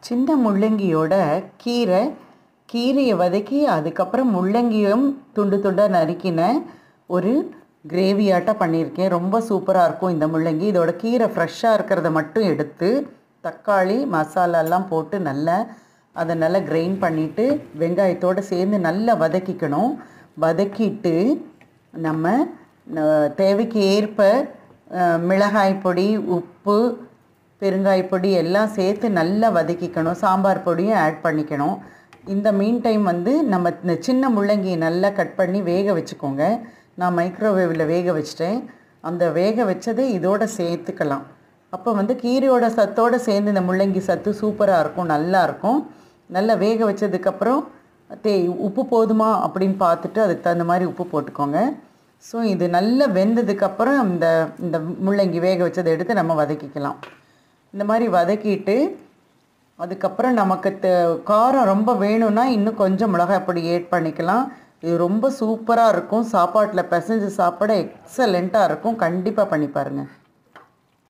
சின்ன முள்ளங்கியோட கீரையை வதக்கி அதுக்கப்புறம் முள்ளங்கியும் துண்டு துண்டாக நறுக்கின ஒரு கிரேவியாட்டம் பண்ணியிருக்கேன். ரொம்ப சூப்பராக இருக்கும் இந்த முள்ளங்கி. இதோட கீரை ஃப்ரெஷ்ஷாக இருக்கிறத மட்டும் எடுத்து தக்காளி மசாலாலாம் போட்டு அதை நல்லா கிரைண்ட் பண்ணிவிட்டு வெங்காயத்தோடு சேர்ந்து நல்லா வதக்கிக்கணும். வதக்கிட்டு நம்ம தேவைக்கு ஏற்ப மிளகாய் பொடி, உப்பு, பெருங்காயப்பொடி எல்லாம் சேர்த்து நல்லா வதக்கிக்கணும். சாம்பார் பொடியும் ஆட் பண்ணிக்கணும். இந்த மீன் டைம் நம்ம இந்த சின்ன முள்ளங்கியை நல்லா கட் பண்ணி வேக வச்சுக்கோங்க. நான் மைக்ரோவேவில் வேக வச்சிட்டேன். அந்த வேக வச்சதை இதோடு சேர்த்துக்கலாம். அப்போ கீரையோட சத்தோடு சேர்ந்து இந்த முள்ளங்கி சத்து சூப்பராக இருக்கும், நல்லாயிருக்கும். நல்லா வேக வச்சதுக்கப்புறம் உப்பு போதுமா அப்படின்னு பார்த்துட்டு அதுக்கு தகுந்த மாதிரி உப்பு போட்டுக்கோங்க. ஸோ இது நல்லா வெந்ததுக்கப்புறம் இந்த முள்ளங்கி வேக வச்சதை எடுத்து நம்ம வதக்கிக்கலாம். இந்த மாதிரி வதக்கிட்டு அதுக்கப்புறம் நமக்கு காரம் ரொம்ப வேணும்னா இன்னும் கொஞ்சம் மிளகாய் பொடி ஆட் பண்ணிக்கலாம். இது ரொம்ப சூப்பராக இருக்கும். சாப்பாட்டில் பிசைஞ்சு சாப்பிட எக்ஸலண்ட்டாக இருக்கும். கண்டிப்பாக பண்ணி பாருங்கள்.